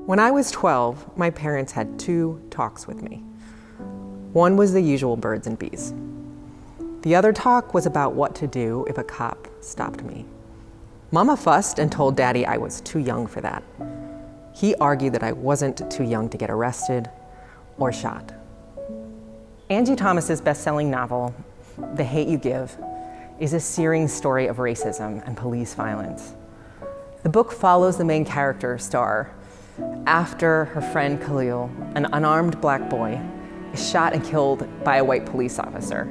When I was 12, my parents had 2 talks with me. One was the usual birds and bees. The other talk was about what to do if a cop stopped me. Mama fussed and told Daddy I was too young for that. He argued that I wasn't too young to get arrested or shot. Angie Thomas's best-selling novel, The Hate U Give, is a searing story of racism and police violence. The book follows the main character, Star, after her friend Khalil, an unarmed black boy, is shot and killed by a white police officer.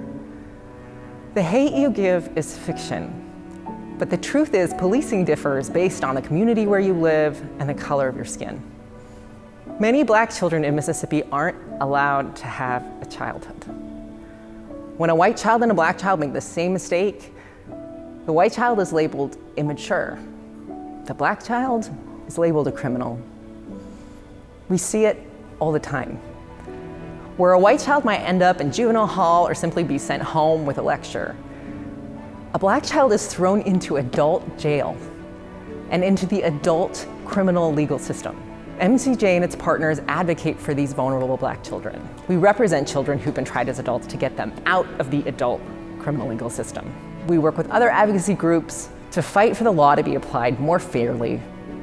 The Hate U Give is fiction, but the truth is policing differs based on the community where you live and the color of your skin. Many black children in Mississippi aren't allowed to have a childhood. When a white child and a black child make the same mistake, the white child is labeled immature. The black child is labeled a criminal. We see it all the time. Where a white child might end up in juvenile hall or simply be sent home with a lecture, a black child is thrown into adult jail and into the adult criminal legal system. MCJ and its partners advocate for these vulnerable black children. We represent children who've been tried as adults to get them out of the adult criminal legal system. We work with other advocacy groups to fight for the law to be applied more fairly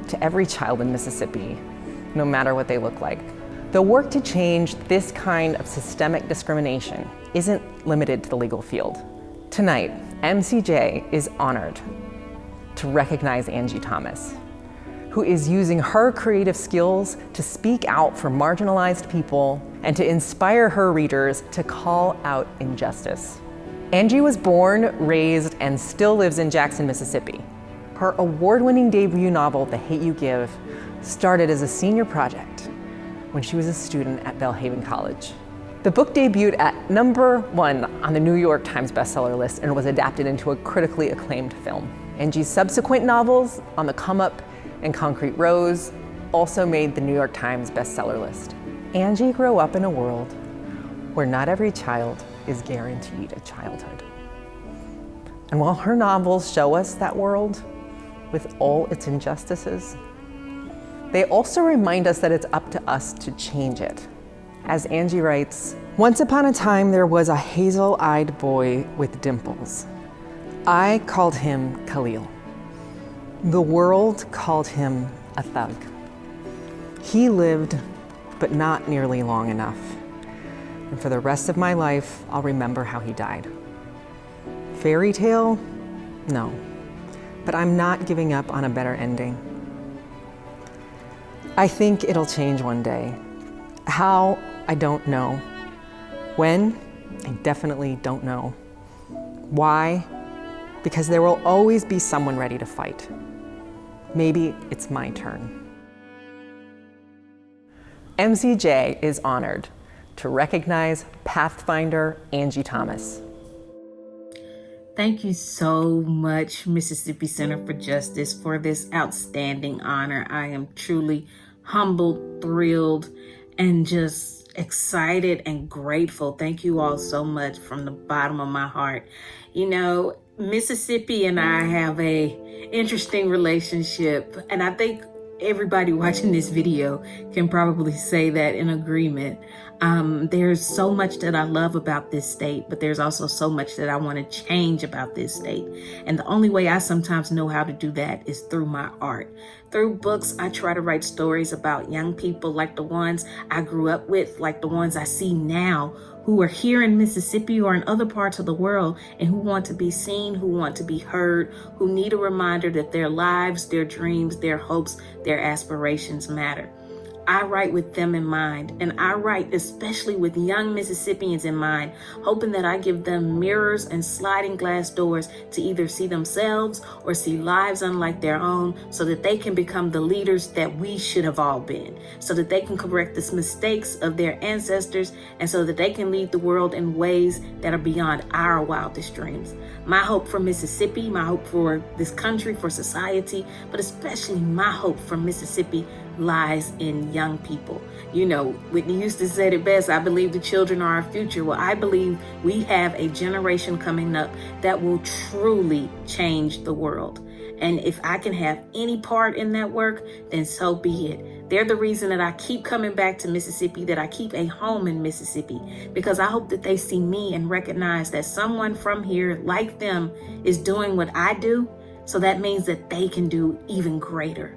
to every child in Mississippi, no matter what they look like. The work to change this kind of systemic discrimination isn't limited to the legal field. Tonight, MCJ is honored to recognize Angie Thomas, who is using her creative skills to speak out for marginalized people and to inspire her readers to call out injustice. Angie was born, raised, and still lives in Jackson, Mississippi. Her award-winning debut novel, The Hate U Give, started as a senior project when she was a student at Belhaven College. The book debuted at #1 on the New York Times bestseller list and was adapted into a critically acclaimed film. Angie's subsequent novels, On the Come Up and Concrete Rose, also made the New York Times bestseller list. Angie grew up in a world where not every child is guaranteed a childhood. And while her novels show us that world with all its injustices, they also remind us that it's up to us to change it. As Angie writes, "Once upon a time there was a hazel-eyed boy with dimples. I called him Khalil. The world called him a thug. He lived, but not nearly long enough. And for the rest of my life, I'll remember how he died. Fairy tale? No. But I'm not giving up on a better ending. I think it'll change one day. How? I don't know. When? I definitely don't know. Why? Because there will always be someone ready to fight. Maybe it's my turn." MCJ is honored to recognize Pathfinder Angie Thomas. Thank you so much, Mississippi Center for Justice, for this outstanding honor. I am truly humbled, thrilled, and just excited and grateful. Thank you all so much from the bottom of my heart. You know, Mississippi and I have a interesting relationship, and I think everybody watching this video can probably say that in agreement. There's so much that I love about this state, but there's also so much that I want to change about this state. And the only way I sometimes know how to do that is through my art. Through books, I try to write stories about young people like the ones I grew up with, like the ones I see now, who are here in Mississippi or in other parts of the world and who want to be seen, who want to be heard, who need a reminder that their lives, their dreams, their hopes, their aspirations matter. I write with them in mind, and I write especially with young Mississippians in mind, hoping that I give them mirrors and sliding glass doors to either see themselves or see lives unlike their own, so that they can become the leaders that we should have all been, so that they can correct the mistakes of their ancestors, and so that they can lead the world in ways that are beyond our wildest dreams. My hope for Mississippi, my hope for this country, for society, but especially my hope for Mississippi lies in young people. You know, Whitney Houston said it best, I believe the children are our future. Well, I believe we have a generation coming up that will truly change the world. And if I can have any part in that work, then so be it. They're the reason that I keep coming back to Mississippi, that I keep a home in Mississippi, because I hope that they see me and recognize that someone from here, like them, is doing what I do. So that means that they can do even greater.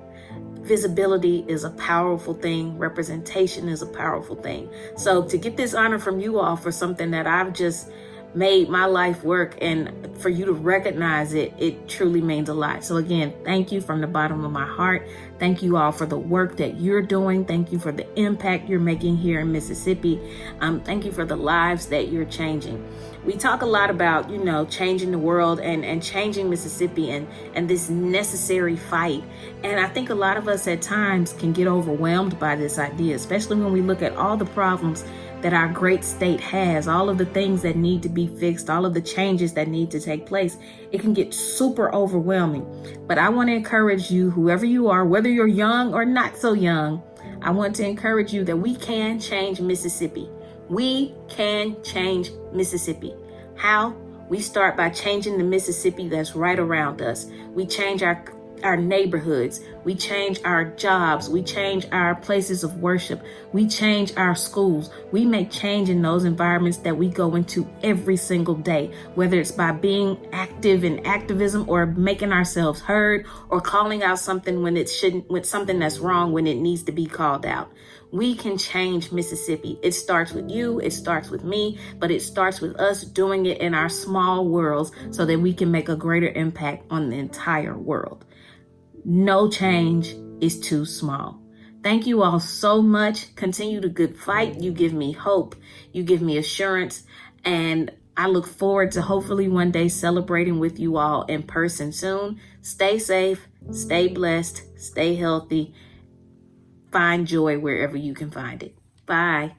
Visibility is a powerful thing. Representation is a powerful thing. So to get this honor from you all for something that I've just made my life work, and for you to recognize it, it truly means a lot. So again, thank you from the bottom of my heart. Thank you all for the work that you're doing. Thank you for the impact you're making here in Mississippi. Thank you for the lives that you're changing. We talk a lot about, changing the world and changing Mississippi and this necessary fight. And I think a lot of us at times can get overwhelmed by this idea, especially when we look at all the problems that our great state has, all of the things that need to be fixed, all of the changes that need to take place. It can get super overwhelming. But I want to encourage you, whoever you are, whether you're young or not so young, I want to encourage you that we can change Mississippi. We can change Mississippi. How? We start by changing the Mississippi that's right around us. We change our neighborhoods. We change our jobs. We change our places of worship. We change our schools. We make change in those environments that we go into every single day, whether it's by being active in activism or making ourselves heard or calling out something when something that's wrong when it needs to be called out. We can change Mississippi. It starts with you, it starts with me, but it starts with us doing it in our small worlds so that we can make a greater impact on the entire world. No change is too small. Thank you all so much. Continue the good fight. You give me hope. You give me assurance. And I look forward to hopefully one day celebrating with you all in person soon. Stay safe, stay blessed, stay healthy. Find joy wherever you can find it. Bye.